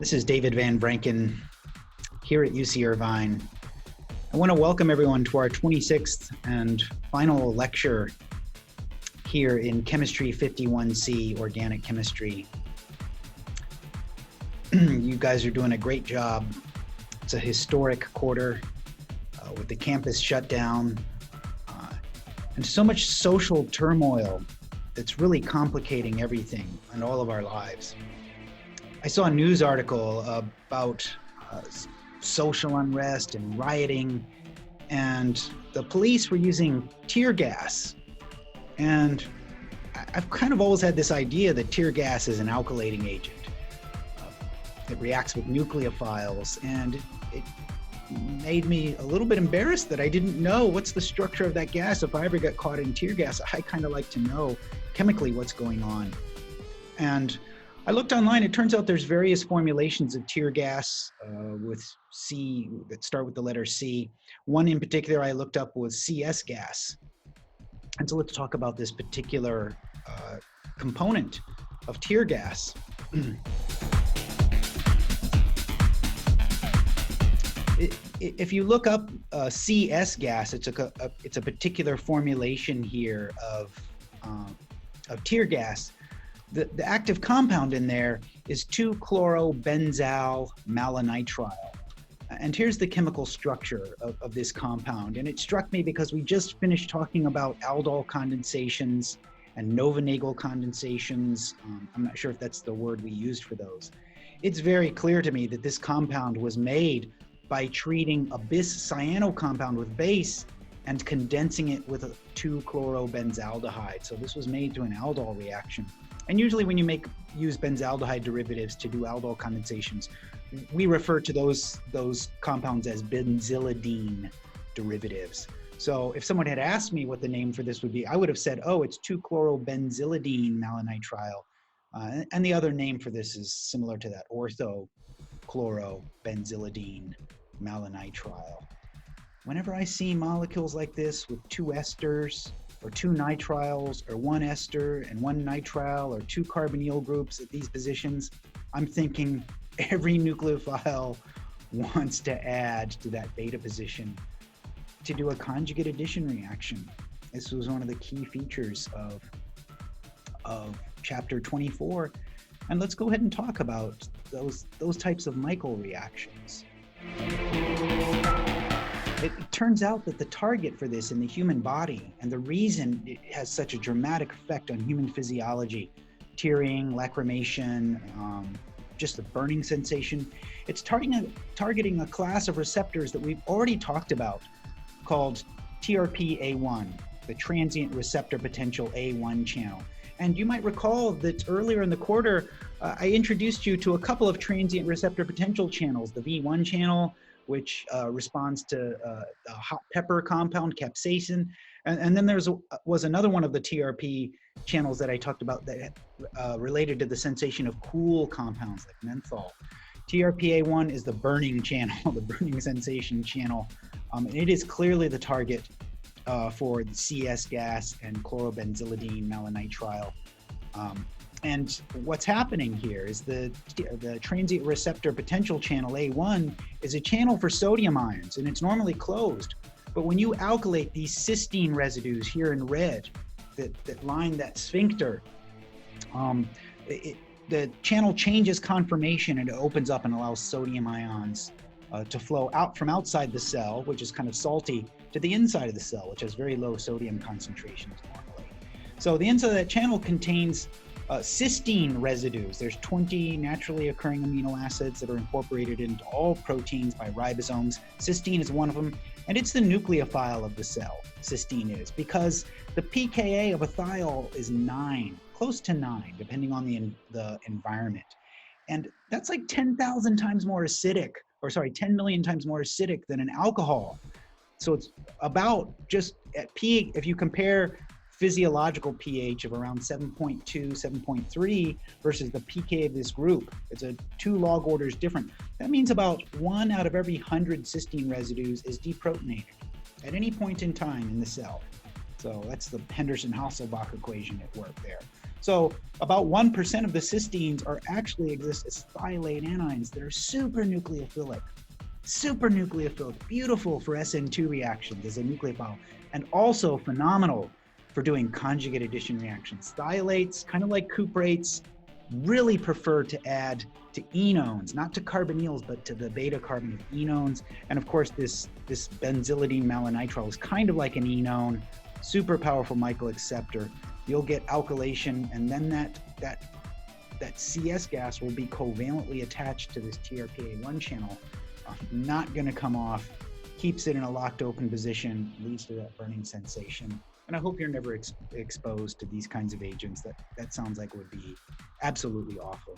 This is David Van Vranken here at UC Irvine. I want to welcome everyone to our 26th and final lecture here in Chemistry 51C, Organic Chemistry. You guys are doing a great job. It's a historic quarter with the campus shut down and so much social turmoil that's really complicating everything in all of our lives. I saw a news article about social unrest and rioting, and the police were using tear gas. And I've kind of always had this idea that tear gas is an alkylating agent. It reacts with nucleophiles, and it made me a little bit embarrassed that I didn't know what's the structure of that gas. If I ever got caught in tear gas, I kind of like to know chemically what's going on. And I looked online. It turns out there's various formulations of tear gas with C that start with the letter C. One in particular I looked up was CS gas. And so let's talk about this particular component of tear gas. If you look up CS gas, it's a particular formulation here of tear gas. The active compound in there is 2-chlorobenzyl malonitrile. And here's the chemical structure of this compound. And it struck me because we just finished talking about Aldol condensations and Nova-Nagel condensations. I'm not sure if that's the word we used for those. It's very clear to me that this compound was made by treating a bis-cyano compound with base and condensing it with a 2-chlorobenzaldehyde. So this was made through an aldol reaction. And usually when you use benzaldehyde derivatives to do aldol condensations, we refer to those compounds as benzylidene derivatives. So if someone had asked me what the name for this would be, I would have said, oh, it's 2-chlorobenzylidene malonitrile. And the other name for this is similar to that, ortho-chlorobenzylidene malonitrile. Whenever I see molecules like this with two esters, or two nitriles, or one ester and one nitrile, or two carbonyl groups at these positions, I'm thinking every nucleophile wants to add to that beta position to do a conjugate addition reaction. This was one of the key features of chapter 24. And let's go ahead and talk about those types of Michael reactions. It turns out that the target for this in the human body, and the reason it has such a dramatic effect on human physiology, tearing, lacrimation, just the burning sensation, it's targeting a class of receptors that we've already talked about called TRPA1, the transient receptor potential A1 channel. And you might recall that earlier in the quarter, I introduced you to a couple of transient receptor potential channels, the V1 channel, which responds to the hot pepper compound, capsaicin. And then there was another one of the TRP channels that I talked about that related to the sensation of cool compounds like menthol. TRPA1 is the burning channel, the burning sensation channel. And it is clearly the target for the CS gas and chlorobenzylidene malonitrile. And what's happening here is the transient receptor potential channel A1 is a channel for sodium ions, and it's normally closed. But when you alkylate these cysteine residues here in red that line that sphincter, the channel changes conformation and it opens up and allows sodium ions to flow out from outside the cell, which is kind of salty, to the inside of the cell, which has very low sodium concentrations normally. So the inside of that channel contains cysteine residues. There's 20 naturally occurring amino acids that are incorporated into all proteins by ribosomes. Cysteine is one of them, and it's the nucleophile of the cell, cysteine is, because the pKa of a thiol is 9, close to 9, depending on the environment. And that's like 10,000 times more acidic, 10 million times more acidic than an alcohol. So it's about just at pH, if you compare physiological pH of around 7.2, 7.3 versus the pK of this group, it's a 2 log orders different. That means about 1 out of every 100 cysteine residues is deprotonated at any point in time in the cell. So that's the Henderson-Hasselbalch equation at work there. So about 1% of the cysteines are actually exist as thiolate anions that are super nucleophilic, beautiful for SN2 reactions as a nucleophile, and also phenomenal for doing conjugate addition reactions. Thiolates, kind of like cuprates, really prefer to add to enones, not to carbonyls, but to the beta carbon of enones. And of course, this benzylidine malonitrile is kind of like an enone, super powerful Michael acceptor. You'll get alkylation, and then that CS gas will be covalently attached to this TRPA1 channel, not going to come off, keeps it in a locked open position, leads to that burning sensation. And I hope you're never exposed to these kinds of agents. That sounds like it would be absolutely awful.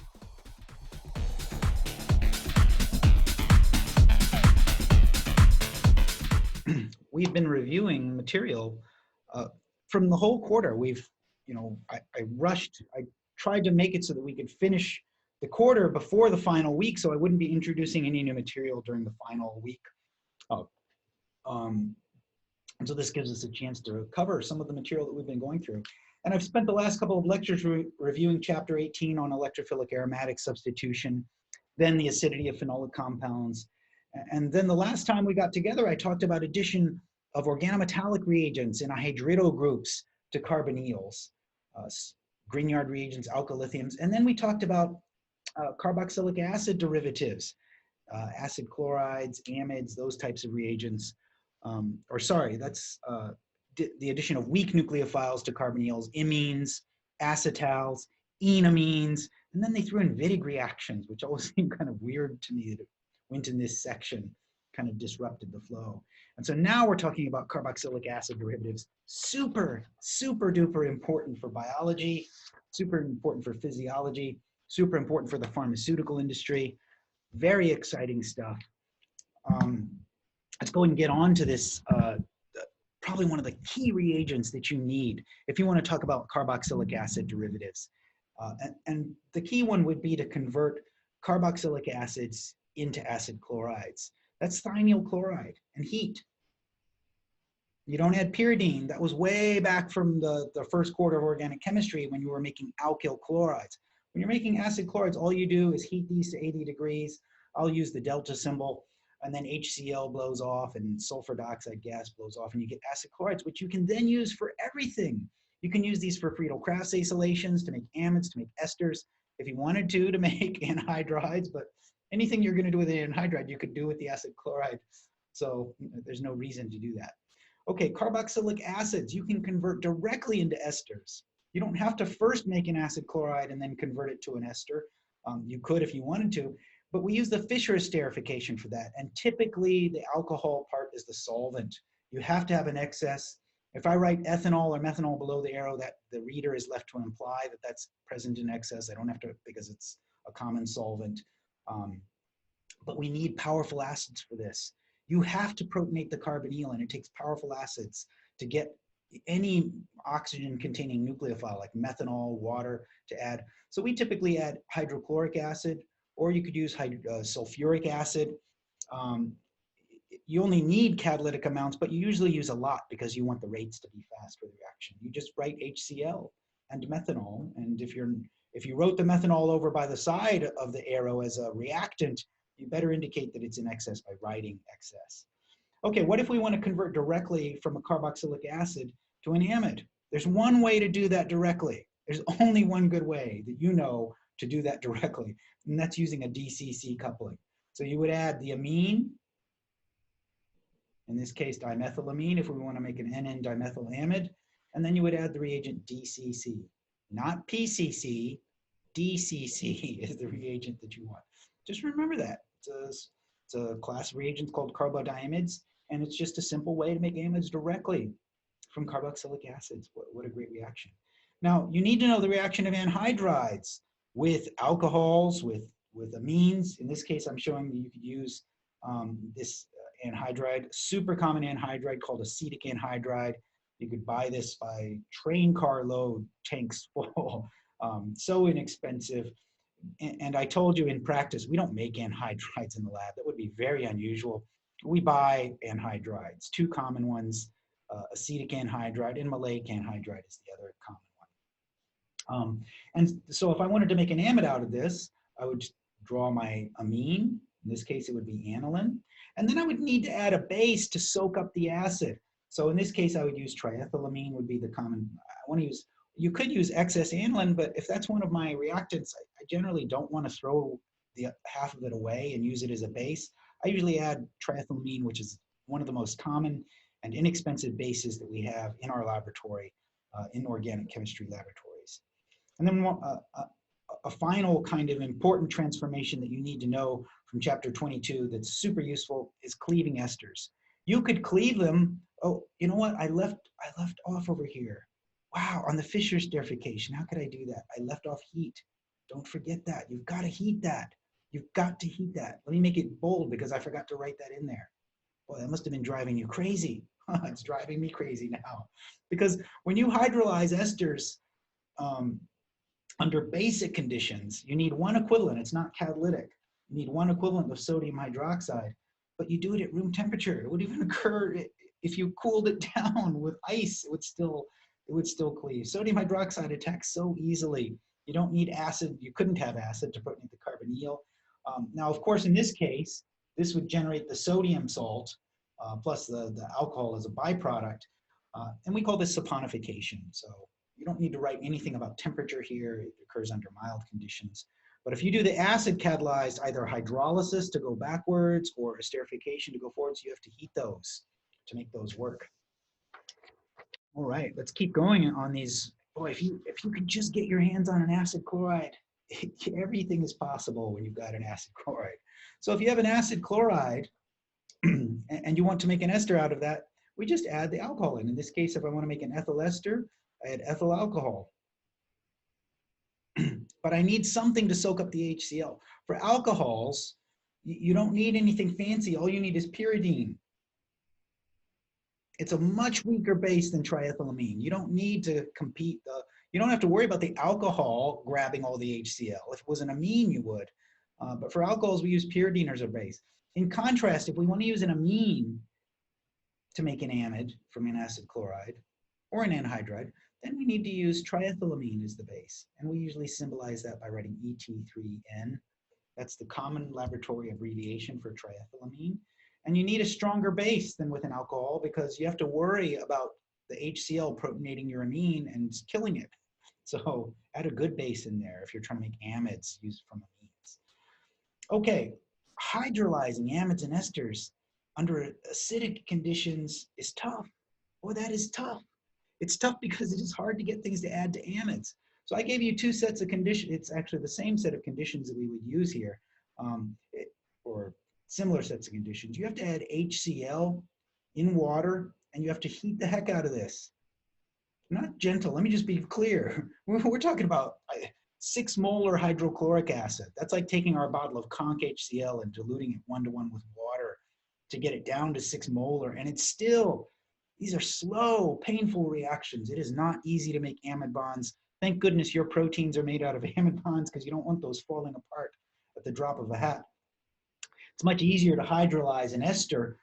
We've been reviewing material from the whole quarter. I rushed. I tried to make it so that we could finish the quarter before the final week, so I wouldn't be introducing any new material during the final week. And so this gives us a chance to cover some of the material that we've been going through. And I've spent the last couple of lectures reviewing chapter 18 on electrophilic aromatic substitution, then the acidity of phenolic compounds. And then the last time we got together, I talked about addition of organometallic reagents in hydrido groups to carbonyls, Grignard reagents, alkylithiums. And then we talked about carboxylic acid derivatives, acid chlorides, amides, those types of reagents. That's the addition of weak nucleophiles to carbonyls, imines, acetals, enamines, and then they threw in Wittig reactions, which always seemed kind of weird to me that it went in this section, kind of disrupted the flow. And so now we're talking about carboxylic acid derivatives, super, super duper important for biology, super important for physiology, super important for the pharmaceutical industry. Very exciting stuff. Let's go and get on to this, probably one of the key reagents that you need if you want to talk about carboxylic acid derivatives. And the key one would be to convert carboxylic acids into acid chlorides. That's thionyl chloride and heat. You don't add pyridine. That was way back from the first quarter of organic chemistry when you were making alkyl chlorides. When you're making acid chlorides, all you do is heat these to 80 degrees. I'll use the delta symbol. And then HCl blows off and sulfur dioxide gas blows off and you get acid chlorides, which you can then use for everything. You can use these for Friedel-Crafts acylations, to make amides, to make esters, if you wanted to make anhydrides, but anything you're going to do with an anhydride, you could do with the acid chloride. So there's no reason to do that. Okay, carboxylic acids, you can convert directly into esters. You don't have to first make an acid chloride and then convert it to an ester. You could if you wanted to. But we use the Fischer esterification for that. And typically the alcohol part is the solvent. You have to have an excess. If I write ethanol or methanol below the arrow, that the reader is left to imply that that's present in excess. I don't have to, because it's a common solvent. But we need powerful acids for this. You have to protonate the carbonyl, and it takes powerful acids to get any oxygen containing nucleophile like methanol, water to add. So we typically add hydrochloric acid, or you could use sulfuric acid. You only need catalytic amounts, but you usually use a lot because you want the rates to be fast for the reaction. You just write HCl and methanol, and if you wrote the methanol over by the side of the arrow as a reactant, you better indicate that it's in excess by writing excess. Okay, what if we want to convert directly from a carboxylic acid to an amide? There's one way to do that directly. There's only one good way that you know to do that directly, and that's using a DCC coupling. So you would add the amine, in this case dimethylamine, if we want to make an N,N-dimethylamide, and then you would add the reagent DCC. Not PCC, DCC is the reagent that you want. Just remember that. It's a class of reagents called carbodiamides, and it's just a simple way to make amides directly from carboxylic acids. What a great reaction. Now, you need to know the reaction of anhydrides with alcohols, with amines. In this case, I'm showing that you could use this anhydride, super common anhydride called acetic anhydride. You could buy this by train car load, tanks full, so inexpensive. And I told you in practice, we don't make anhydrides in the lab. That would be very unusual. We buy anhydrides, two common ones, acetic anhydride and maleic anhydride is the other common one. And so if I wanted to make an amide out of this, I would draw my amine. In this case, it would be aniline. And then I would need to add a base to soak up the acid. So in this case, I would use triethylamine would be the common, I want to use, you could use excess aniline, but if that's one of my reactants, I generally don't want to throw the half of it away and use it as a base. I usually add triethylamine, which is one of the most common and inexpensive bases that we have in our laboratory, in organic chemistry laboratories. And then a final kind of important transformation that you need to know from chapter 22 that's super useful is cleaving esters. You could cleave them. Oh, you know what? I left off over here. Wow, on the Fischer esterification, how could I do that? I left off heat. Don't forget that. You've got to heat that. You've got to heat that. Let me make it bold because I forgot to write that in there. Boy, that must have been driving you crazy. It's driving me crazy now. Because when you hydrolyze esters, under basic conditions, you need one equivalent. It's not catalytic. You need one equivalent of sodium hydroxide, but you do it at room temperature. It would even occur if you cooled it down with ice. It would still cleave. Sodium hydroxide attacks so easily. You don't need acid. You couldn't have acid to protonate the carbonyl. Now, of course, in this case, this would generate the sodium salt plus the alcohol as a byproduct, and we call this saponification. So you don't need to write anything about temperature here. It occurs under mild conditions. But if you do the acid catalyzed, either hydrolysis to go backwards or esterification to go forwards, you have to heat those to make those work. All right, let's keep going on these. Boy, if you could just get your hands on an acid chloride, everything is possible when you've got an acid chloride. So if you have an acid chloride and you want to make an ester out of that, we just add the alcohol in. In this case, if I want to make an ethyl ester, I add ethyl alcohol. But I need something to soak up the HCl. For alcohols, you don't need anything fancy. All you need is pyridine. It's a much weaker base than triethylamine. You don't need to compete. You don't have to worry about the alcohol grabbing all the HCl. If it was an amine, you would. But for alcohols, we use pyridine as a base. In contrast, if we want to use an amine to make an amide from an acid chloride or an anhydride, then we need to use triethylamine as the base. And we usually symbolize that by writing ET3N. That's the common laboratory abbreviation for triethylamine. And you need a stronger base than with an alcohol because you have to worry about the HCl protonating your amine and killing it. So add a good base in there if you're trying to make amides used from amines. Okay, hydrolyzing amides and esters under acidic conditions is tough. Boy, that is tough. It's tough because it is hard to get things to add to amides. So I gave you two sets of conditions. It's actually the same set of conditions that we would use here, or similar sets of conditions. You have to add HCl in water, and you have to heat the heck out of this. Not gentle. Let me just be clear. We're talking about 6 molar hydrochloric acid. That's like taking our bottle of conc HCl and diluting it 1-to-1 with water to get it down to 6 molar. And it's still, these are slow, painful reactions. It is not easy to make amide bonds. Thank goodness your proteins are made out of amide bonds because you don't want those falling apart at the drop of a hat. It's much easier to hydrolyze an ester.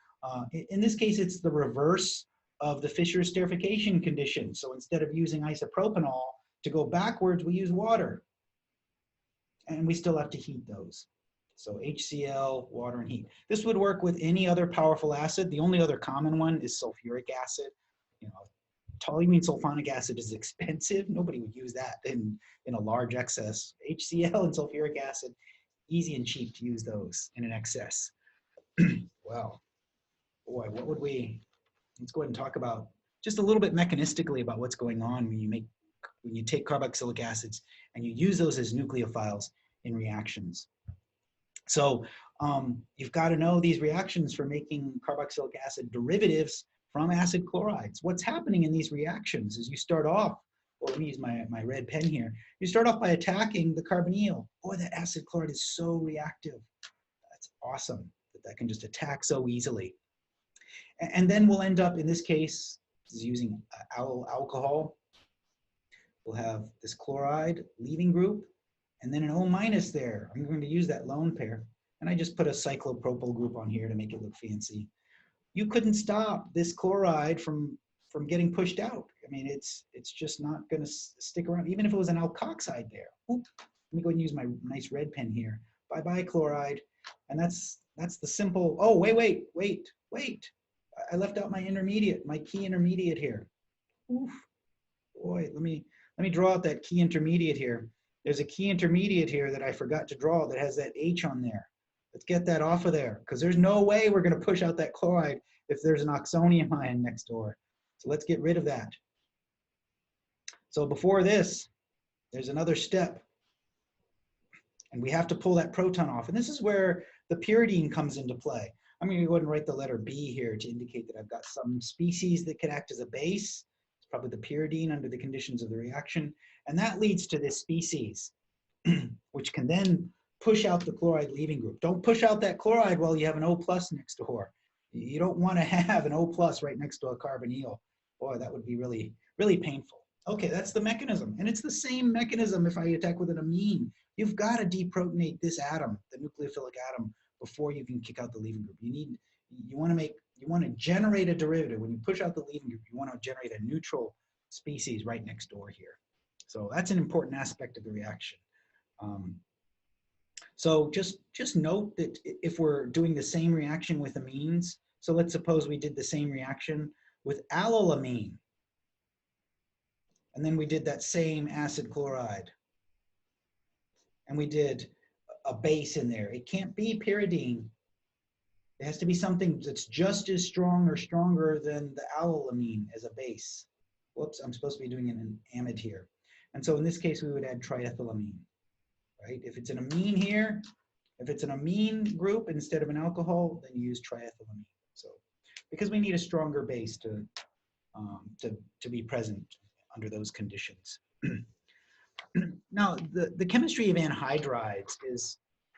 In this case, it's the reverse of the Fischer esterification condition. So instead of using isopropanol to go backwards, we use water. And we still have to heat those. So HCl, water, and heat. This would work with any other powerful acid. The only other common one is sulfuric acid. You know, toluene sulfonic acid is expensive. Nobody would use that in a large excess. HCl and sulfuric acid, easy and cheap to use those in an excess. Well, boy, what would we, let's go ahead and talk about just a little bit mechanistically about what's going on when you take carboxylic acids and you use those as nucleophiles in reactions. So you've got to know these reactions for making carboxylic acid derivatives from acid chlorides. What's happening in these reactions is you start off, well, let me use my red pen here. You start off by attacking the carbonyl. Boy, that acid chloride is so reactive. That's awesome that can just attack so easily. And then we'll end up, in this case, this is using alcohol. We'll have this chloride leaving group, and then an O- there. I'm going to use that lone pair. And I just put a cyclopropyl group on here to make it look fancy. You couldn't stop this chloride from getting pushed out. mean, it's just not going to stick around, even if it was an alkoxide there. Oop, let me go ahead and use my nice red pen here. Bye-bye, chloride. And that's the simple, oh, wait. I left out my intermediate, my key intermediate here. Oof, boy, let me draw out that key intermediate here. There's a key intermediate here that I forgot to draw that has that H on there. Let's get that off of there, because there's no way we're going to push out that chloride if there's an oxonium ion next door. So let's get rid of that. So before this, there's another step. And we have to pull that proton off. And this is where the pyridine comes into play. I'm going to go ahead and write the letter B here to indicate that I've got some species that could act as a base. It's probably the pyridine under the conditions of the reaction. And that leads to this species, which can then push out the chloride leaving group. Don't push out that chloride while you have an O plus next door. You don't want to have an O plus right next to a carbonyl. Boy, that would be really, really painful. Okay, that's the mechanism. And it's the same mechanism if I attack with an amine. You've got to deprotonate this atom, the nucleophilic atom, before you can kick out the leaving group. You want to generate a derivative. When you push out the leaving group, you want to generate a neutral species right next door here. So that's an important aspect of the reaction. So just note that if we're doing the same reaction with amines, so let's suppose we did the same reaction with allylamine, and then we did that same acid chloride, and we did a base in there. It can't be pyridine. It has to be something that's just as strong or stronger than the allylamine as a base. Whoops, I'm supposed to be doing an amide here. And so in this case, we would add triethylamine, right? If it's an amine here, if it's an amine group instead of an alcohol, then you use triethylamine. So because we need a stronger base to be present under those conditions. Now, the chemistry of anhydrides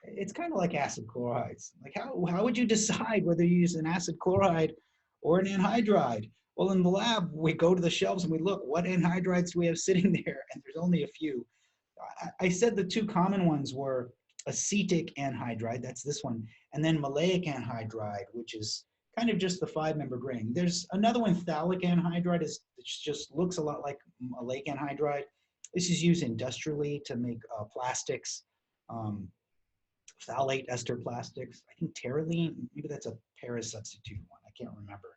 it's kind of like acid chlorides. Like how would you decide whether you use an acid chloride or an anhydride? Well, in the lab, we go to the shelves and we look, what anhydrides do we have sitting there? And there's only a few. I said the two common ones were acetic anhydride, that's this one, and then maleic anhydride, which is kind of just the 5-membered ring. There's another one, phthalic anhydride, it just looks a lot like maleic anhydride. This is used industrially to make plastics, phthalate ester plastics. I think terylene, maybe that's a para-substitute one, I can't remember.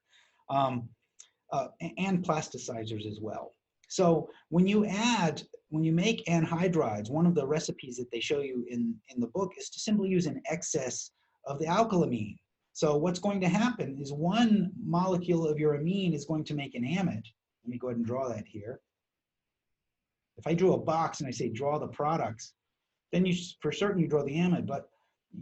And plasticizers as well. So when you make anhydrides, one of the recipes that they show you in the book is to simply use an excess of the alkylamine. So what's going to happen is one molecule of your amine is going to make an amide. Let me go ahead and draw that here. If I drew a box and I say draw the products, then for certain you draw the amide, but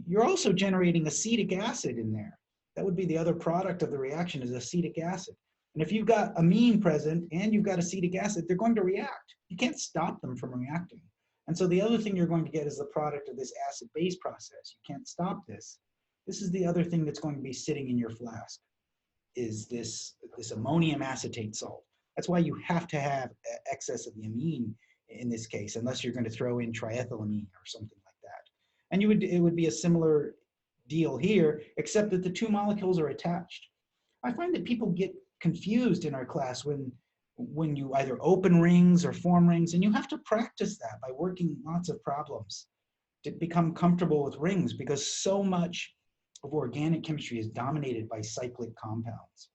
you're also generating acetic acid in there. That would be the other product of the reaction, is acetic acid. And if you've got amine present and you've got acetic acid, they're going to react. You can't stop them from reacting. And so the other thing you're going to get is the product of this acid-base process. You can't stop this. This is the other thing that's going to be sitting in your flask, is this ammonium acetate salt. That's why you have to have excess of the amine in this case, unless you're going to throw in triethylamine or something like that. And it would be a similar deal here, except that the two molecules are attached. I find that people get confused in our class when you either open rings or form rings, and you have to practice that by working lots of problems to become comfortable with rings, because so much of organic chemistry is dominated by cyclic compounds.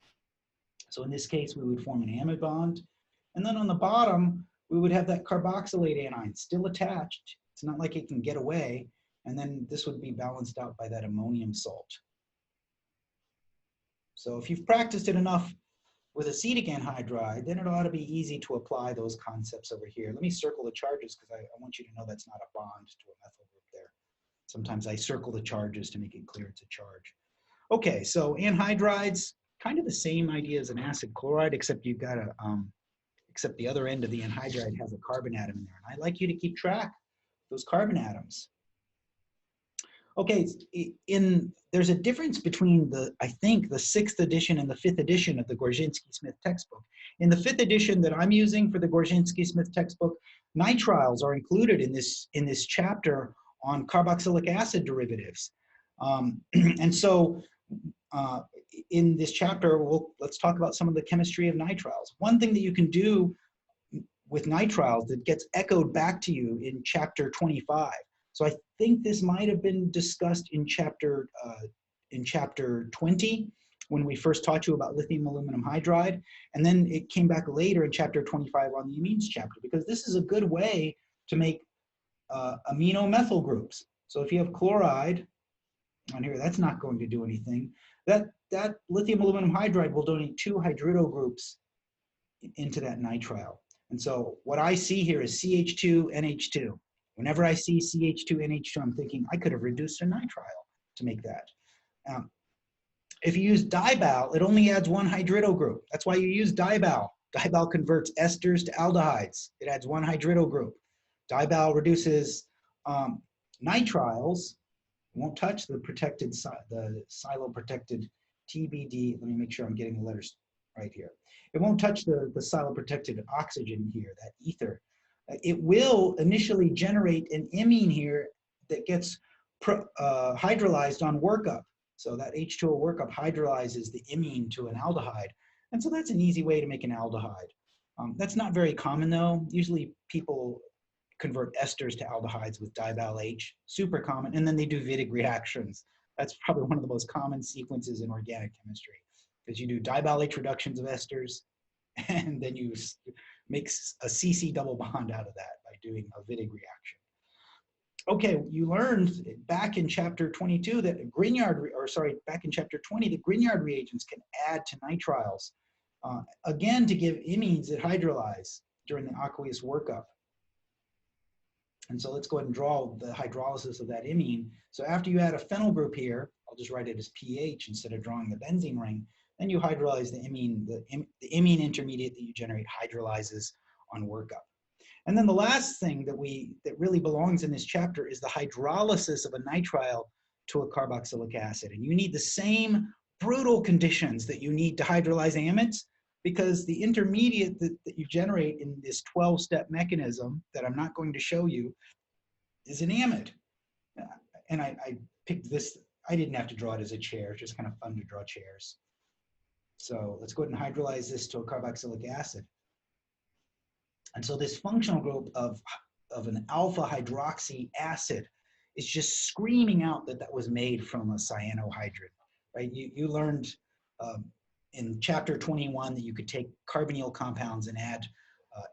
So in this case, we would form an amide bond, and then on the bottom, we would have that carboxylate anion still attached. It's not like it can get away, and then this would be balanced out by that ammonium salt. So if you've practiced it enough with acetic anhydride, then it ought to be easy to apply those concepts over here. Let me circle the charges, because I want you to know that's not a bond to a methyl group there. Sometimes I circle the charges to make it clear it's a charge. Okay, so anhydrides, kind of the same idea as an acid chloride, except you've got a, except the other end of the anhydride has a carbon atom in there. And I'd like you to keep track of those carbon atoms. Okay, there's a difference between I think the 6th edition and the 5th edition of the Gorzhinsky-Smith textbook. In the 5th edition that I'm using for the Gorzhinsky-Smith textbook, nitriles are included in this chapter on carboxylic acid derivatives. And so in this chapter, let's talk about some of the chemistry of nitriles. One thing that you can do with nitriles that gets echoed back to you in chapter 25. So I think this might have been discussed in chapter 20, when we first taught you about lithium aluminum hydride, and then it came back later in chapter 25 on the amines chapter, because this is a good way to make amino methyl groups. So if you have chloride on here, that's not going to do anything. That lithium aluminum hydride will donate 2 hydrido groups into that nitrile. And so what I see here is CH2, NH2. Whenever I see CH2, NH2, I'm thinking I could have reduced a nitrile to make that. If you use dibal, it only adds 1 hydrido group. That's why you use dibal. Dibal converts esters to aldehydes. It adds 1 hydrido group. Dibal reduces nitriles. Won't touch the protected, the silo-protected TBD. Let me make sure I'm getting the letters right here. It won't touch the silo-protected oxygen here, that ether. It will initially generate an imine here that gets hydrolyzed on workup. So that H2O workup hydrolyzes the imine to an aldehyde. And so that's an easy way to make an aldehyde. That's not very common though. Usually people convert esters to aldehydes with dibal H, super common, and then they do Wittig reactions. That's probably one of the most common sequences in organic chemistry, because you do dibal H reductions of esters, and then you make a CC double bond out of that by doing a Wittig reaction. Okay, you learned back in chapter 22 that back in chapter 20, that Grignard reagents can add to nitriles, again, to give imines that hydrolyze during the aqueous workup. And so let's go ahead and draw the hydrolysis of that imine. So after you add a phenyl group here, I'll just write it as pH instead of drawing the benzene ring, then you hydrolyze the imine, the imine intermediate that you generate hydrolyzes on workup. And then the last thing that really belongs in this chapter is the hydrolysis of a nitrile to a carboxylic acid. And you need the same brutal conditions that you need to hydrolyze amides, because the intermediate that you generate in this 12-step mechanism that I'm not going to show you is an amide. And I picked this, I didn't have to draw it as a chair, it's just kind of fun to draw chairs. So let's go ahead and hydrolyze this to a carboxylic acid. And so this functional group of an alpha hydroxy acid is just screaming out that that was made from a cyanohydrin, right? You learned in chapter 21 that you could take carbonyl compounds and add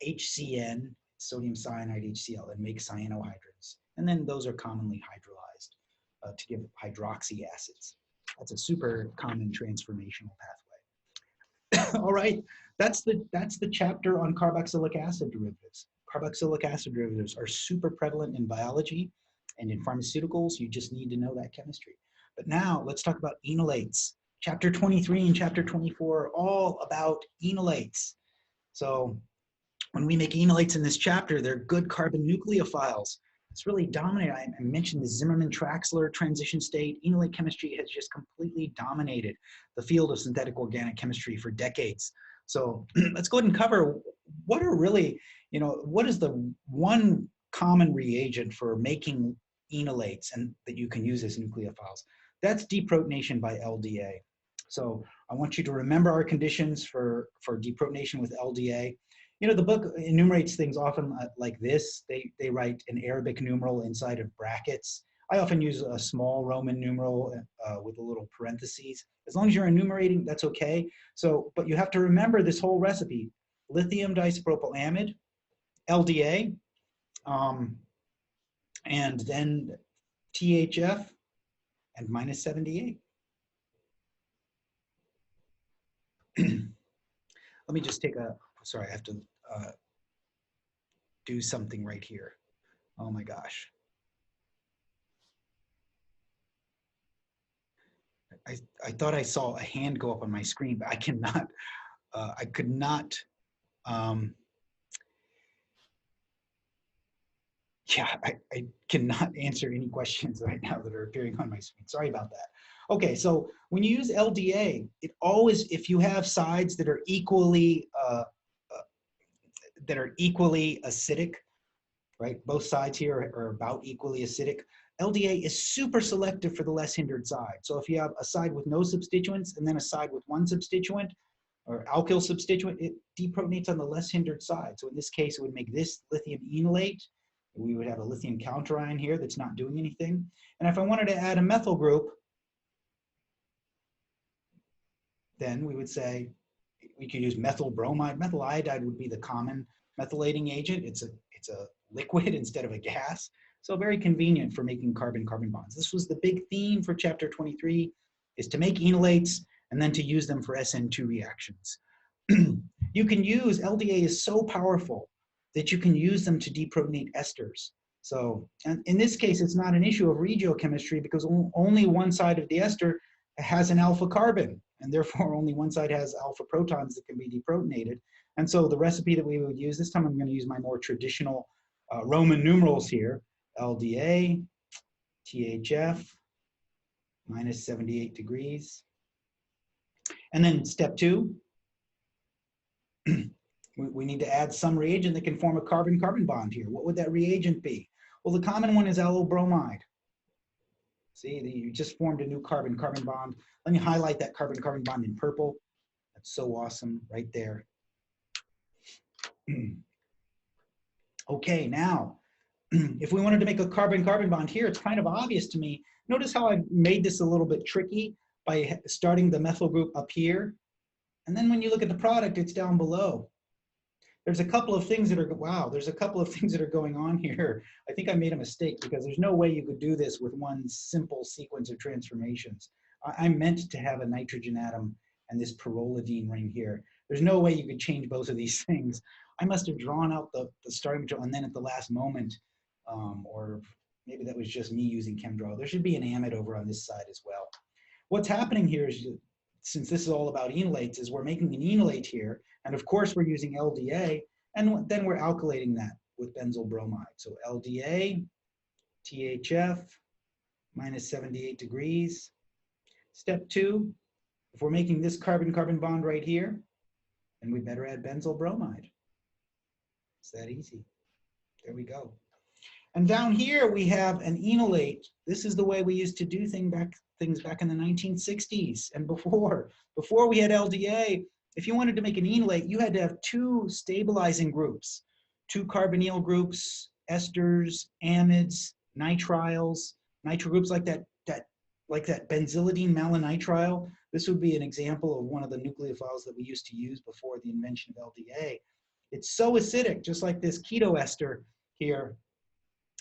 HCN, sodium cyanide HCl, and make cyanohydrins. And then those are commonly hydrolyzed to give hydroxy acids. That's a super common transformational pathway. All right, that's the chapter on carboxylic acid derivatives. Carboxylic acid derivatives are super prevalent in biology and in pharmaceuticals. You just need to know that chemistry. But now let's talk about enolates. Chapter 23 and chapter 24 are all about enolates. So when we make enolates in this chapter, they're good carbon nucleophiles. It's really dominant. I mentioned the Zimmermann-Traxler transition state. Enolate chemistry has just completely dominated the field of synthetic organic chemistry for decades. So let's go ahead and cover what are really, what is the one common reagent for making enolates and that you can use as nucleophiles? That's deprotonation by LDA. So I want you to remember our conditions for deprotonation with LDA. The book enumerates things often like this. They write an Arabic numeral inside of brackets. I often use a small Roman numeral with a little parentheses. As long as you're enumerating, that's okay. So, but you have to remember this whole recipe: lithium diisopropylamide, LDA, and then THF and minus 78. Let me just take sorry, I have to do something right here. Oh my gosh. I thought I saw a hand go up on my screen, but I cannot, I could not, yeah, I cannot answer any questions right now that are appearing on my screen. Sorry about that. Okay, so when you use LDA, it always, if you have sides that are equally acidic, right? Both sides here are about equally acidic. LDA is super selective for the less hindered side. So if you have a side with no substituents and then a side with one substituent or alkyl substituent, it deprotonates on the less hindered side. So in this case, it would make this lithium enolate. We would have a lithium counterion here that's not doing anything. And if I wanted to add a methyl group, then we would say we could use methyl bromide. Methyl iodide would be the common methylating agent. It's a liquid instead of a gas. So very convenient for making carbon-carbon bonds. This was the big theme for chapter 23, is to make enolates and then to use them for SN2 reactions. You can use, LDA is so powerful that you can use them to deprotonate esters. So and in this case, it's not an issue of regiochemistry because only one side of the ester has an alpha carbon, and therefore only one side has alpha protons that can be deprotonated. And so the recipe that we would use, this time I'm going to use my more traditional Roman numerals here, LDA, THF, minus 78 degrees. And then step 2, we need to add some reagent that can form a carbon-carbon bond here. What would that reagent be? Well, the common one is allyl bromide. See, you just formed a new carbon-carbon bond. Let me highlight that carbon-carbon bond in purple. That's so awesome right there. Okay, now, if we wanted to make a carbon-carbon bond here, it's kind of obvious to me. Notice how I made this a little bit tricky by starting the methyl group up here. And then when you look at the product, it's down below. There's a couple of things that are, wow, there's a couple of things that are going on here. I think I made a mistake because there's no way you could do this with one simple sequence of transformations. I meant to have a nitrogen atom and this pyrrolidine ring here. There's no way you could change both of these things. I must have drawn out the starting material and then at the last moment, or maybe that was just me using ChemDraw. There should be an amide over on this side as well. What's happening here is, since this is all about enolates, is we're making an enolate here, and of course we're using LDA, and then we're alkylating that with benzyl bromide. So LDA, THF, minus 78 degrees. Step 2, if we're making this carbon-carbon bond right here, then we better add benzyl bromide. It's that easy. There we go. And down here we have an enolate. This is the way we used to do things back in the 1960s and before we had LDA. If you wanted to make an enolate, you had to have 2 stabilizing groups, 2 carbonyl groups, esters, amides, nitriles, nitro groups like that benzylidine malonitrile. This would be an example of one of the nucleophiles that we used to use before the invention of LDA. It's so acidic, just like this keto ester here,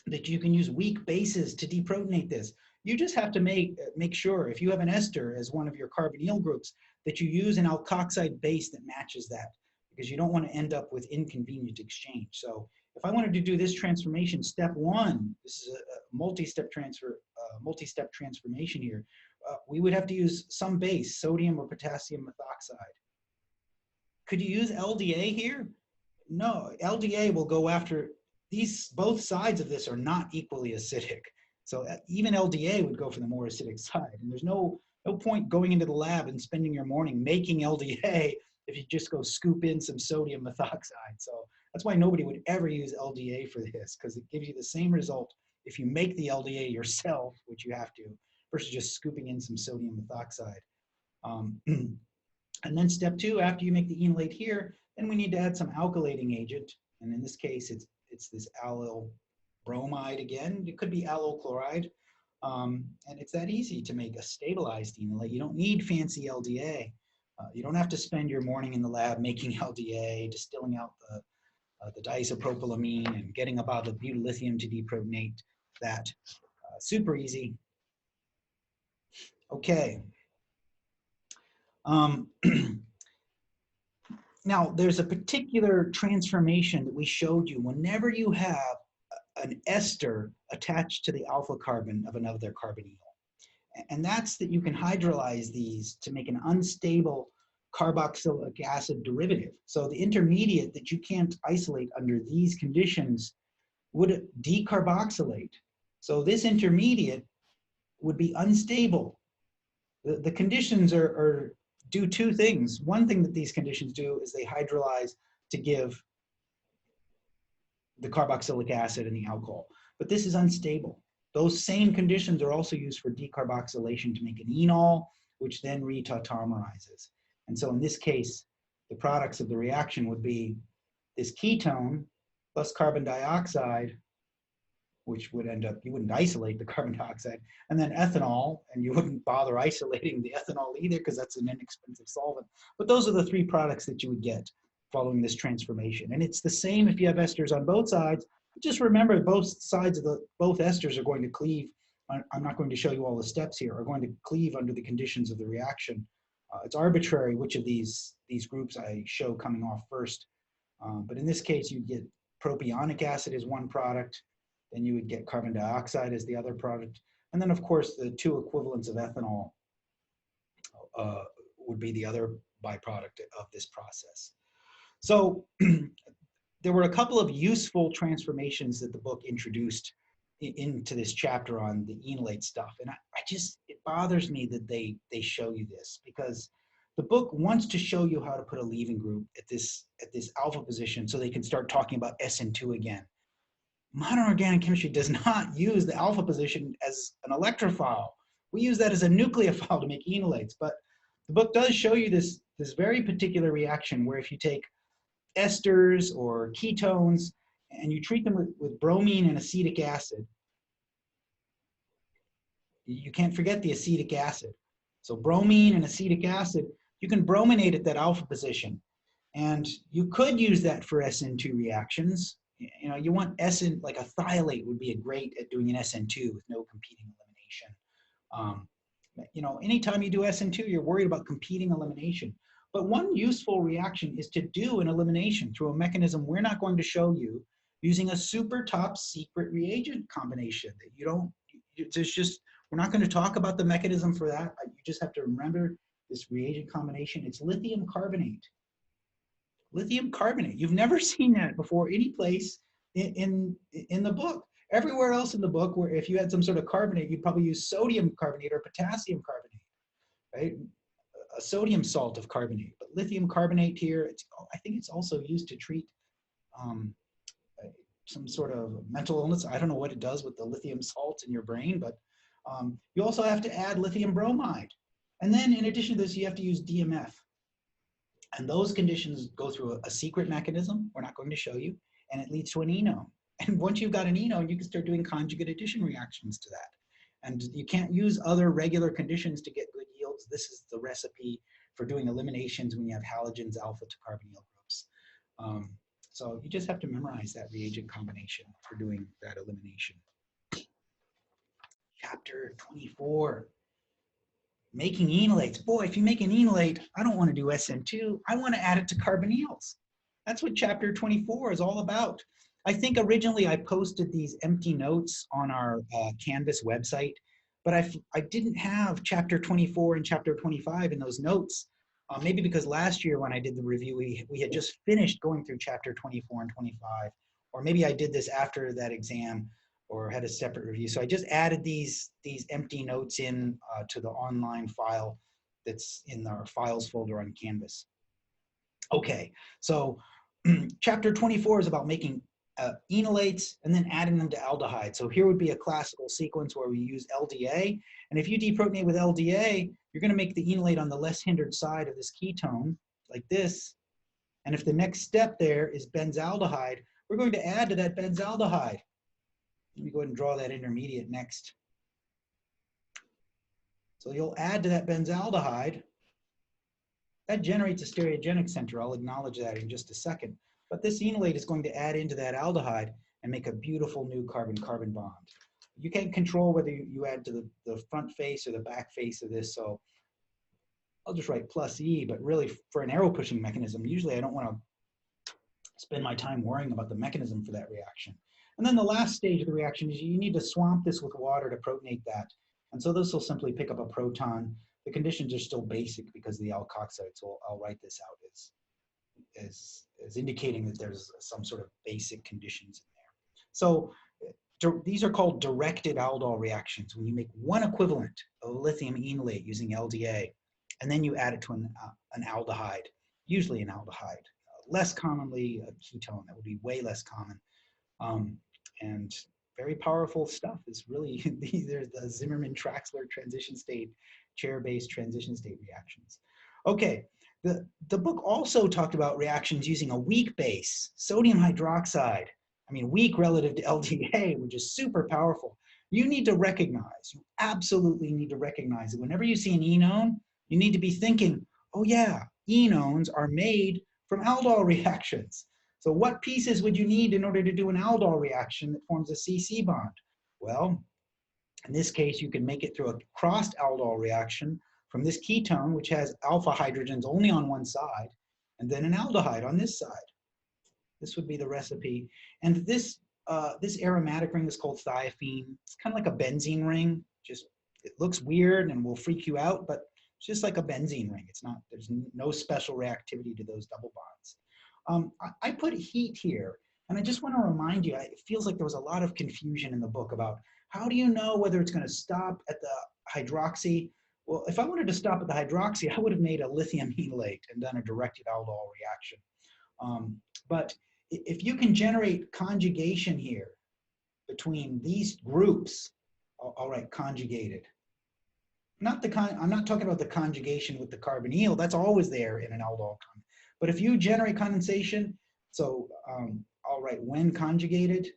that you can use weak bases to deprotonate this. You just have to make sure, if you have an ester as one of your carbonyl groups, that you use an alkoxide base that matches that, because you don't want to end up with inconvenient exchange. So if I wanted to do this transformation, step 1, this is a multi-step transformation here, we would have to use some base, sodium or potassium methoxide. Could you use LDA here? No, LDA will go after these, both sides of this are not equally acidic. So even LDA would go for the more acidic side. And there's no point going into the lab and spending your morning making LDA if you just go scoop in some sodium methoxide. So that's why nobody would ever use LDA for this, because it gives you the same result if you make the LDA yourself, which you have to, versus just scooping in some sodium methoxide. And then step 2, after you make the enolate here, then we need to add some alkylating agent. And in this case, it's this allyl bromide again. It could be allyl chloride. And it's that easy to make a stabilized enolate. You don't need fancy LDA. You don't have to spend your morning in the lab making LDA, distilling out the diisopropylamine and getting a bottle of butyllithium to deprotonate that. Super easy. Okay. Now, there's a particular transformation that we showed you whenever you have an ester attached to the alpha carbon of another carbonyl. And that's that you can hydrolyze these to make an unstable carboxylic acid derivative. So the intermediate that you can't isolate under these conditions would decarboxylate. So this intermediate would be unstable. The conditions do 2 things. One thing that these conditions do is they hydrolyze to give the carboxylic acid and the alcohol. But this is unstable. Those same conditions are also used for decarboxylation to make an enol, which then retautomerizes. And so in this case, the products of the reaction would be this ketone plus carbon dioxide, which would end up, you wouldn't isolate the carbon dioxide, and then ethanol, and you wouldn't bother isolating the ethanol either because that's an inexpensive solvent. But those are the three products that you would get following this transformation. And it's the same if you have esters on both sides. Just remember both sides of both esters are going to cleave. I'm not going to show you all the steps here, are going to cleave under the conditions of the reaction. It's arbitrary which of these groups I show coming off first. But in this case, you get propionic acid as one product, then you would get carbon dioxide as the other product. And then of course, the two equivalents of ethanol would be the other byproduct of this process. So there were a couple of useful transformations that the book introduced into this chapter on the enolate stuff. And it bothers me that they show you this, because the book wants to show you how to put a leaving group at this alpha position so they can start talking about SN2 again. Modern organic chemistry does not use the alpha position as an electrophile. We use that as a nucleophile to make enolates, but the book does show you this very particular reaction where if you take esters or ketones and you treat them with bromine and acetic acid, you can't forget the acetic acid. So bromine and acetic acid, you can brominate at that alpha position. And you could use that for SN2 reactions. You know, you want SN, like a thiolate would be great at doing an SN2 with no competing elimination. You know, anytime you do SN2, you're worried about competing elimination. But one useful reaction is to do an elimination through a mechanism we're not going to show you, using a super top secret reagent combination that you don't, it's just, we're not going to talk about the mechanism for that. You just have to remember this reagent combination. It's lithium carbonate. Lithium carbonate. You've never seen that before any place in the book. Everywhere else in the book, where if you had some sort of carbonate, you'd probably use sodium carbonate or potassium carbonate, right? A sodium salt of carbonate. But lithium carbonate here, I think it's also used to treat some sort of mental illness. I don't know what it does with the lithium salts in your brain, but you also have to add lithium bromide. And then in addition to this, you have to use DMF. And those conditions go through a secret mechanism we're not going to show you, and it leads to an enone. And once you've got an enone, you can start doing conjugate addition reactions to that. And you can't use other regular conditions to get good yields. This is the recipe for doing eliminations when you have halogens alpha to carbonyl groups. So you just have to memorize that reagent combination for doing that elimination. Chapter 24. Making enolates. Boy, if you make an enolate, I don't want to do SN2. I want to add it to carbonyls. That's what chapter 24 is all about. I think originally I posted these empty notes on our Canvas website, but I didn't have chapter 24 and chapter 25 in those notes. Maybe because last year when I did the review, we had just finished going through chapter 24 and 25, or maybe I did this after that exam or had a separate review. So I just added these empty notes in to the online file that's in our files folder on Canvas. Okay, so chapter 24 is about making enolates and then adding them to aldehyde. So here would be a classical sequence where we use LDA. And if you deprotonate with LDA, you're going to make the enolate on the less hindered side of this ketone, like this. And if the next step there is benzaldehyde, we're going to add to that benzaldehyde. Let me go ahead and draw that intermediate next. So you'll add to that benzaldehyde. That generates a stereogenic center. I'll acknowledge that in just a second. But this enolate is going to add into that aldehyde and make a beautiful new carbon-carbon bond. You can't control whether you add to the front face or the back face of this, so I'll just write plus E, but really for an arrow pushing mechanism, usually I don't want to spend my time worrying about the mechanism for that reaction. And then the last stage of the reaction is you need to swamp this with water to protonate that. And so this will simply pick up a proton. The conditions are still basic because of the alkoxide, so I'll write this out as indicating that there's some sort of basic conditions in there. So these are called directed aldol reactions, when you make one equivalent of lithium enolate using LDA, and then you add it to an aldehyde, usually an aldehyde. Less commonly a ketone, that would be way less common. Um, and very powerful stuff. It's really, there's the Zimmermann-Traxler transition state, chair-based transition state reactions. Okay, the book also talked about reactions using a weak base, sodium hydroxide. I mean, weak relative to LDA, which is super powerful. You need to recognize, you absolutely need to recognize that whenever you see an enone, you need to be thinking, oh yeah, enones are made from aldol reactions. So what pieces would you need in order to do an aldol reaction that forms a CC bond? Well, in this case, you can make it through a crossed aldol reaction from this ketone, which has alpha hydrogens only on one side, and then an aldehyde on this side. This would be the recipe. And this aromatic ring is called thiophene. It's kind of like a benzene ring. Just, it looks weird and will freak you out, but it's just like a benzene ring. It's not, there's no special reactivity to those double bonds. I put heat here, and I just want to remind you, it feels like there was a lot of confusion in the book about how do you know whether it's going to stop at the hydroxy? Well, if I wanted to stop at the hydroxy, I would have made a lithium enolate and done a directed aldol reaction. But if you can generate conjugation here between these groups, all right, conjugated. I'm not talking about the conjugation with the carbonyl. That's always there in an aldol. But if you generate condensation, so all right, when conjugated,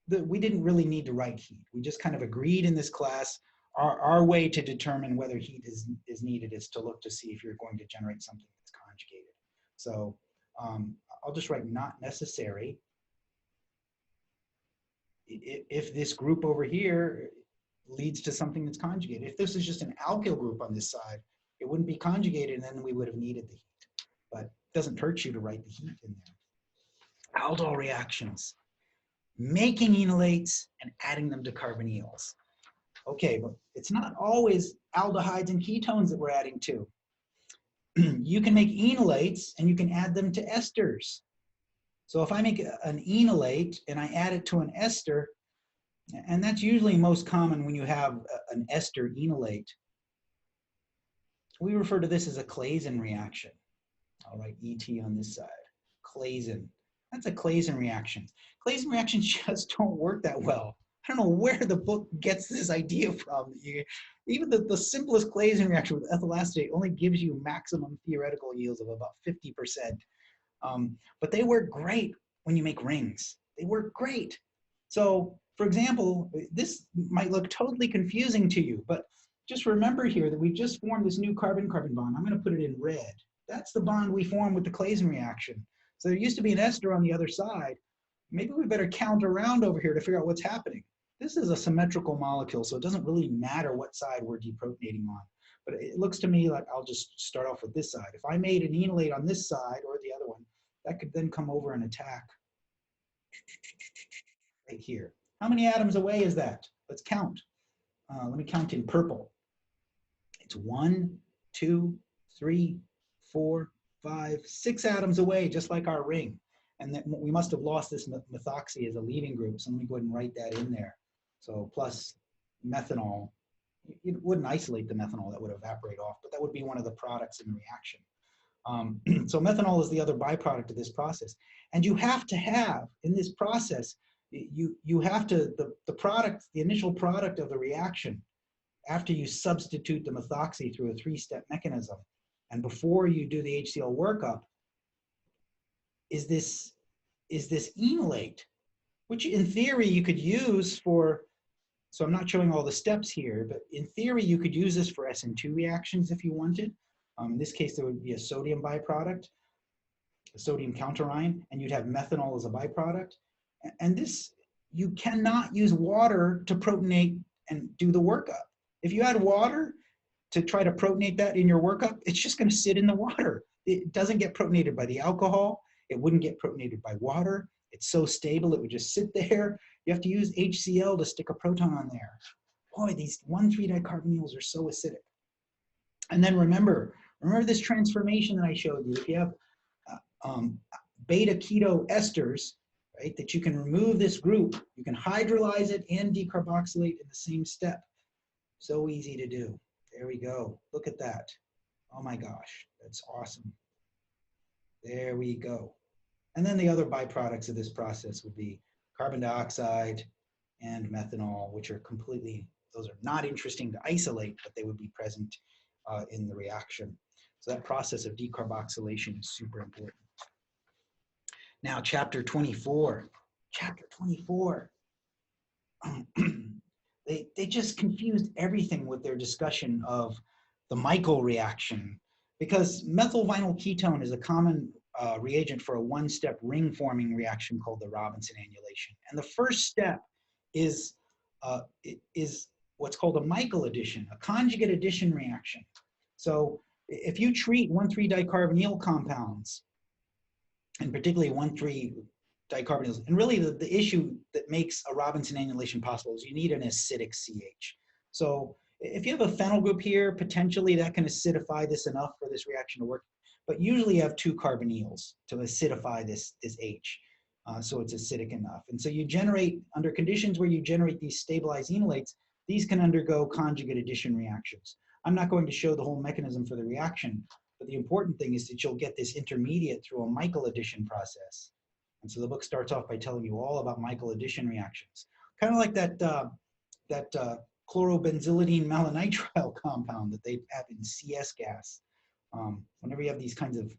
we didn't really need to write heat. We just kind of agreed in this class. Our way to determine whether heat is needed is to look to see if you're going to generate something that's conjugated. So I'll just write not necessary. If this group over here leads to something that's conjugated. If this is just an alkyl group on this side, it wouldn't be conjugated, and then we would have needed the heat. But it doesn't hurt you to write the heat in there. Aldol reactions. Making enolates and adding them to carbonyls. Okay, but it's not always aldehydes and ketones that we're adding to. You can make enolates and you can add them to esters. So if I make an enolate and I add it to an ester, and that's usually most common when you have an ester enolate, we refer to this as a Claisen reaction. All right, ET on this side, Claisen. That's a Claisen reaction. Claisen reactions just don't work that well. I don't know where the book gets this idea from. Even the simplest Claisen reaction with ethyl acetate only gives you maximum theoretical yields of about 50%. But they work great when you make rings. They work great. So, for example, this might look totally confusing to you, but just remember here that we just formed this new carbon-carbon bond. I'm going to put it in red. That's the bond we form with the Claisen reaction. So there used to be an ester on the other side. Maybe we better count around over here to figure out what's happening. This is a symmetrical molecule, so it doesn't really matter what side we're deprotonating on. But it looks to me like I'll just start off with this side. If I made an enolate on this side or the other one, that could then come over and attack right here. How many atoms away is that? Let's count. Let me count in purple. It's 1, 2, 3, 4, 5, 6 atoms away, just like our ring. And that we must have lost this methoxy as a leaving group, so let me go ahead and write that in there. So plus methanol. It wouldn't isolate the methanol, that would evaporate off, but that would be one of the products in the reaction. So methanol is the other byproduct of this process. And you have to have, in this process, you have to, the product, the initial product of the reaction, after you substitute the methoxy through a 3-step mechanism, and before you do the HCl workup, is this enolate, which in theory you could use for, so I'm not showing all the steps here, but in theory you could use this for SN2 reactions if you wanted. In this case, there would be a sodium byproduct, a sodium counterion, and you'd have methanol as a byproduct. And this, you cannot use water to protonate and do the workup. If you add water to try to protonate that in your workup, it's just going to sit in the water. It doesn't get protonated by the alcohol. It wouldn't get protonated by water. It's so stable, it would just sit there. You have to use HCl to stick a proton on there. Boy, these 1,3-dicarbonyls are so acidic. And then remember this transformation that I showed you. If you have beta keto esters, right, that you can remove this group, you can hydrolyze it and decarboxylate in the same step. So easy to do. There we go. Look at that. Oh my gosh, that's awesome. There we go. And then the other byproducts of this process would be carbon dioxide and methanol, which are completely, those are not interesting to isolate, but they would be present in the reaction. So that process of decarboxylation is super important. Now, chapter 24. Chapter 24. They just confused everything with their discussion of the Michael reaction, because methyl vinyl ketone is a common reagent for a one-step ring-forming reaction called the Robinson annulation. And the first step is what's called a Michael addition, a conjugate addition reaction. So if you treat 1,3-dicarbonyl compounds, and particularly 1,3-dicarbonyls, and really the issue that makes a Robinson annulation possible is you need an acidic CH. So if you have a phenyl group here, potentially that can acidify this enough for this reaction to work, but usually you have 2 carbonyls to acidify this H, so it's acidic enough. And so you generate, under conditions where you generate these stabilized enolates, these can undergo conjugate addition reactions. I'm not going to show the whole mechanism for the reaction, but the important thing is that you'll get this intermediate through a Michael addition process. And so the book starts off by telling you all about Michael addition reactions. Kind of like that chlorobenzylidine malonitrile compound that they have in CS gas. Whenever you have these kinds of,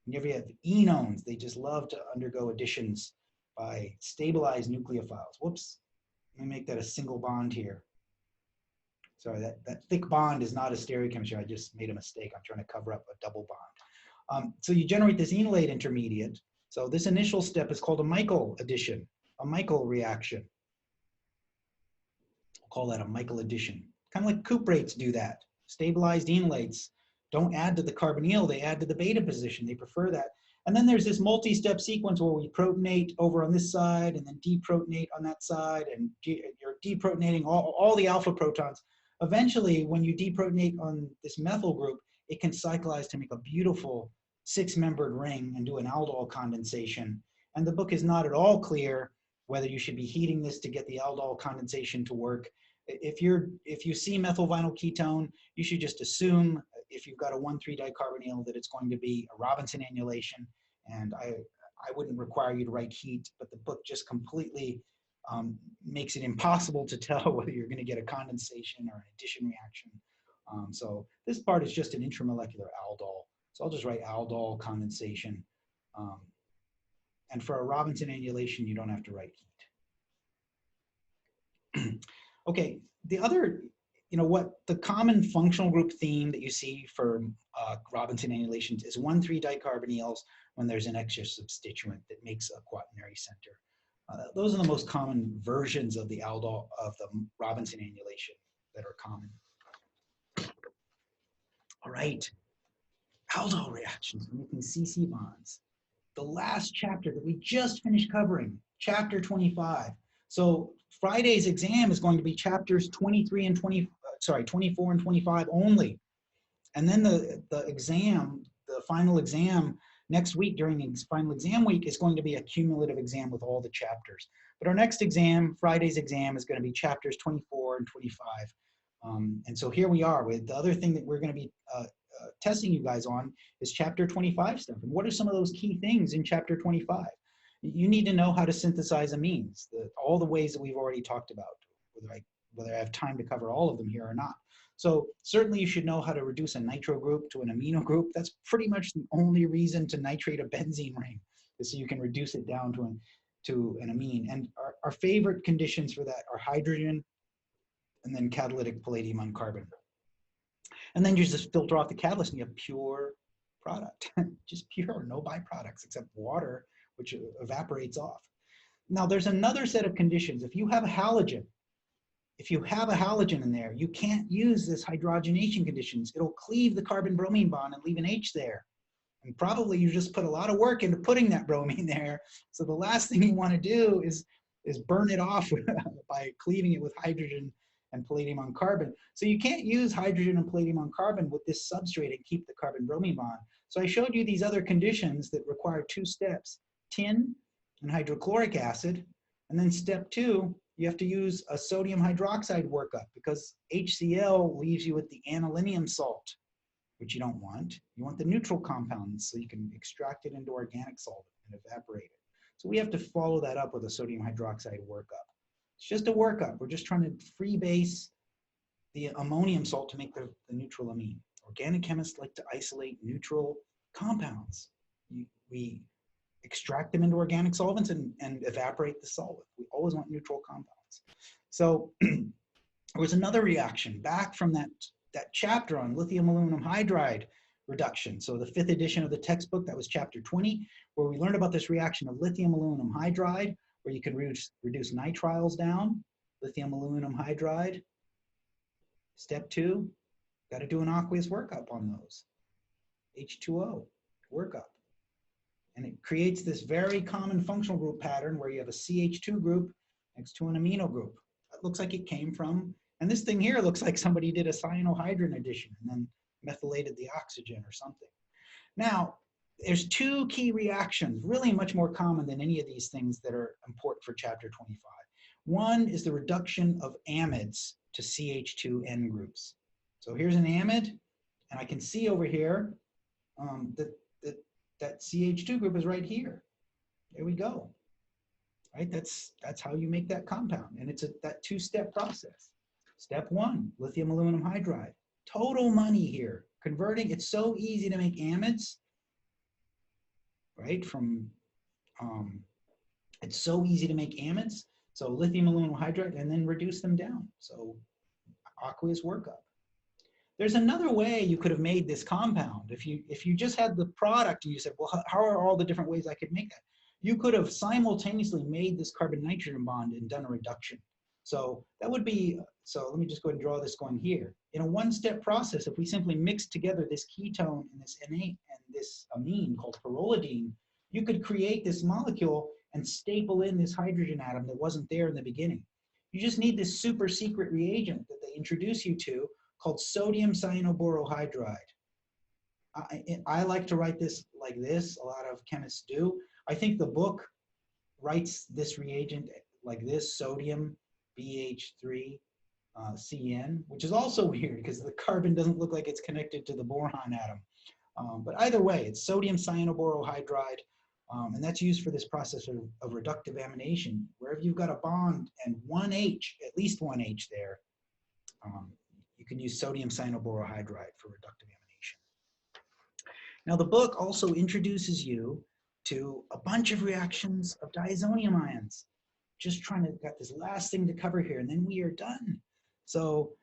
whenever you have enones, they just love to undergo additions by stabilized nucleophiles. Whoops, let me make that a single bond here. Sorry, that thick bond is not a stereochemistry. I just made a mistake. I'm trying to cover up a double bond. So you generate this enolate intermediate. So this initial step is called a Michael addition, a Michael reaction. We'll call that a Michael addition. Kind of like cuprates do that. Stabilized enolates don't add to the carbonyl, they add to the beta position. They prefer that. And then there's this multi-step sequence where we protonate over on this side and then deprotonate on that side, and you're deprotonating all the alpha protons. Eventually, when you deprotonate on this methyl group, it can cyclize to make a beautiful 6-membered ring and do an aldol condensation. And the book is not at all clear whether you should be heating this to get the aldol condensation to work. If you see methyl vinyl ketone, you should just assume, if you've got a 1,3-dicarbonyl, that it's going to be a Robinson annulation. And I wouldn't require you to write heat, but the book just completely makes it impossible to tell whether you're going to get a condensation or an addition reaction. So this part is just an intramolecular aldol. So I'll just write aldol condensation. And for a Robinson annulation, you don't have to write heat. Okay, the other, what the common functional group theme that you see for Robinson annulations is 1,3-dicarbonyls when there's an extra substituent that makes a quaternary center. Those are the most common versions of the aldol, of the Robinson annulation that are common. All right, aldol reactions, making CC bonds. The last chapter that we just finished covering, chapter 25. So Friday's exam is going to be chapters 24 and 25 only. And then the exam, the final exam next week during the final exam week is going to be a cumulative exam with all the chapters. But our next exam, Friday's exam, is going to be chapters 24 and 25. And so here we are with the other thing that we're going to be testing you guys on is chapter 25 stuff. And what are some of those key things in chapter 25? You need to know how to synthesize amines, all the ways that we've already talked about, whether I have time to cover all of them here or not. So certainly you should know how to reduce a nitro group to an amino group. That's pretty much the only reason to nitrate a benzene ring, is so you can reduce it down to an amine. And our favorite conditions for that are hydrogen and then catalytic palladium on carbon. And then you just filter off the catalyst and you have pure product, just pure, no byproducts except water, which evaporates off. Now there's another set of conditions. If you have a halogen in there, you can't use this hydrogenation conditions. It'll cleave the carbon-bromine bond and leave an H there. And probably you just put a lot of work into putting that bromine there. So the last thing you want to do is burn it off by cleaving it with hydrogen and palladium on carbon. So you can't use hydrogen and palladium on carbon with this substrate and keep the carbon-bromine bond. So I showed you these other conditions that require 2 steps, tin and hydrochloric acid. And then step 2, you have to use a sodium hydroxide workup because HCl leaves you with the annulinium salt, which you don't want. You want the neutral compounds so you can extract it into organic solvent and evaporate it. So we have to follow that up with a sodium hydroxide workup. It's just a workup. We're just trying to freebase the ammonium salt to make the neutral amine. Organic chemists like to isolate neutral compounds. We extract them into organic solvents and evaporate the solvent. We always want neutral compounds. So there was another reaction back from that chapter on lithium aluminum hydride reduction. So the 5th edition of the textbook, that was chapter 20, where we learned about this reaction of lithium aluminum hydride, where you can reduce nitriles down, lithium aluminum hydride. Step 2, got to do an aqueous workup on those. H2O workup. And it creates this very common functional group pattern where you have a CH2 group next to an amino group. It looks like it came from, and this thing here looks like somebody did a cyanohydrin addition and then methylated the oxygen or something. Now, there's 2 key reactions, really much more common than any of these things that are important for chapter 25. One is the reduction of amides to CH2N groups. So here's an amide, and I can see over here that CH2 group is right here. There we go. Right? That's how you make that compound, and it's that 2-step process. Step 1, lithium aluminum hydride. Total money here. Converting, it's so easy to make amides, right? It's so easy to make amides. So lithium aluminum hydride, and then reduce them down. So aqueous workup. There's another way you could have made this compound. If you just had the product and you said, well, how are all the different ways I could make that? You could have simultaneously made this carbon-nitrogen bond and done a reduction. So that would be, so let me just go ahead and draw this going here. In a 1-step process, if we simply mix together this ketone and this innate and this amine called pyrrolidine, you could create this molecule and staple in this hydrogen atom that wasn't there in the beginning. You just need this super secret reagent that they introduce you to called sodium cyanoborohydride. I like to write this like this. A lot of chemists do. I think the book writes this reagent like this, sodium BH3 CN, which is also weird because the carbon doesn't look like it's connected to the boron atom. But either way, it's sodium cyanoborohydride, and that's used for this process of reductive amination. Wherever you've got a bond and one H, at least one H there, you can use sodium cyanoborohydride for reductive amination. Now the book also introduces you to a bunch of reactions of diazonium ions. Just trying to got this last thing to cover here, and then we are done. So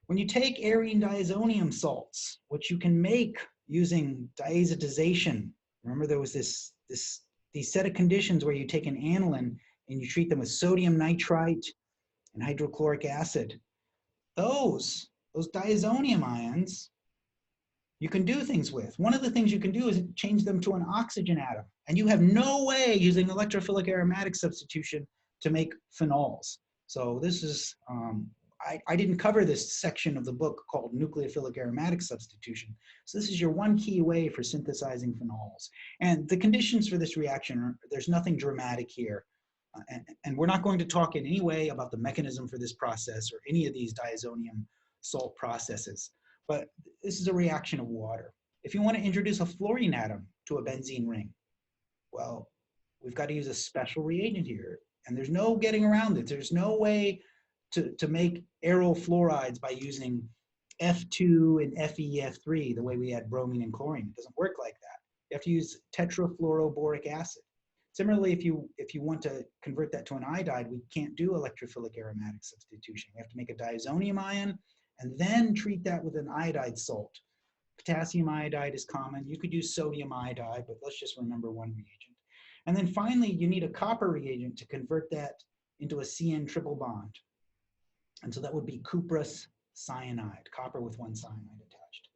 when you take arene diazonium salts, which you can make using diazotization, remember there was these set of conditions where you take an aniline and you treat them with sodium nitrite and hydrochloric acid. Those diazonium ions you can do things with. One of the things you can do is change them to an oxygen atom. And you have no way using electrophilic aromatic substitution to make phenols. So this is, I didn't cover this section of the book called nucleophilic aromatic substitution. So this is your one key way for synthesizing phenols. And the conditions for this reaction are, there's nothing dramatic here. And we're not going to talk in any way about the mechanism for this process or any of these diazonium salt processes. But this is a reaction of water. If you want to introduce a fluorine atom to a benzene ring, well, we've got to use a special reagent here. And there's no getting around it. There's no way to make aryl fluorides by using F2 and FeF3 the way we had bromine and chlorine. It doesn't work like that. You have to use tetrafluoroboric acid. Similarly, if you want to convert that to an iodide, we can't do electrophilic aromatic substitution. We have to make a diazonium ion and then treat that with an iodide salt. Potassium iodide is common. You could use sodium iodide, but let's just remember one reagent. And then finally, you need a copper reagent to convert that into a CN triple bond. And so that would be cuprous cyanide, copper with one cyanide attached.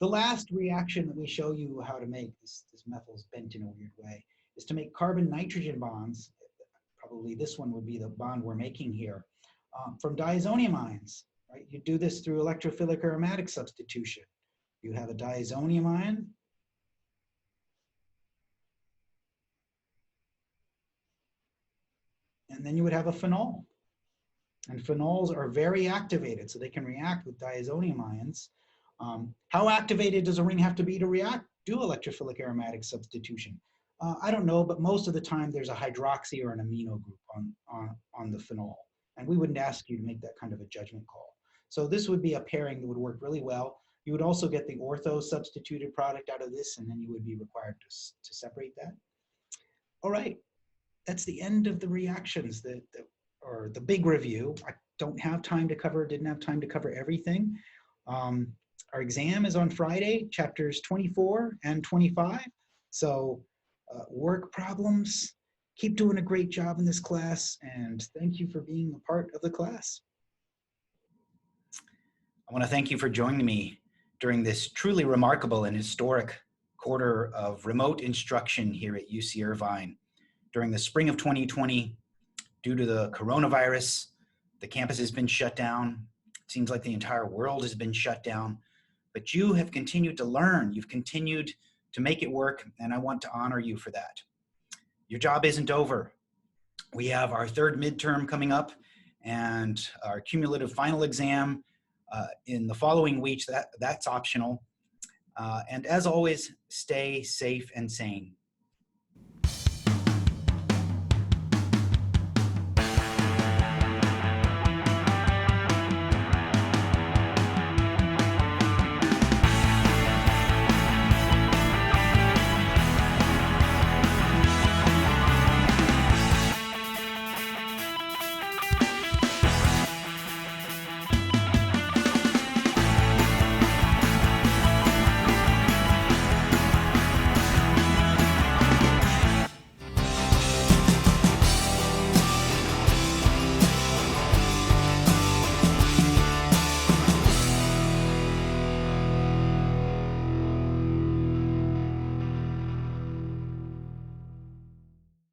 The last reaction that we show you how to make, this methyl's bent in a weird way, is to make carbon-nitrogen bonds. Probably this one would be the bond we're making here, from diazonium ions. Right? You do this through electrophilic aromatic substitution. You have a diazonium ion. And then you would have a phenol. And phenols are very activated, so they can react with diazonium ions. How activated does a ring have to be to react? Do electrophilic aromatic substitution. I don't know, but most of the time there's a hydroxy or an amino group on the phenol. And we wouldn't ask you to make that kind of a judgment call. So this would be a pairing that would work really well. You would also get the ortho substituted product out of this, and then you would be required to separate that. All right, that's the end of the reactions or the big review. I don't have time to cover, didn't have time to cover everything. Our exam is on Friday, chapters 24 and 25. So work problems, keep doing a great job in this class, and thank you for being a part of the class. I want to thank you for joining me during this truly remarkable and historic quarter of remote instruction here at UC Irvine. During the spring of 2020, due to the coronavirus, the campus has been shut down. It seems like the entire world has been shut down, but you have continued to learn. You've continued to make it work, and I want to honor you for that. Your job isn't over. We have our third midterm coming up and our cumulative final exam in the following weeks. That's optional. And as always, stay safe and sane.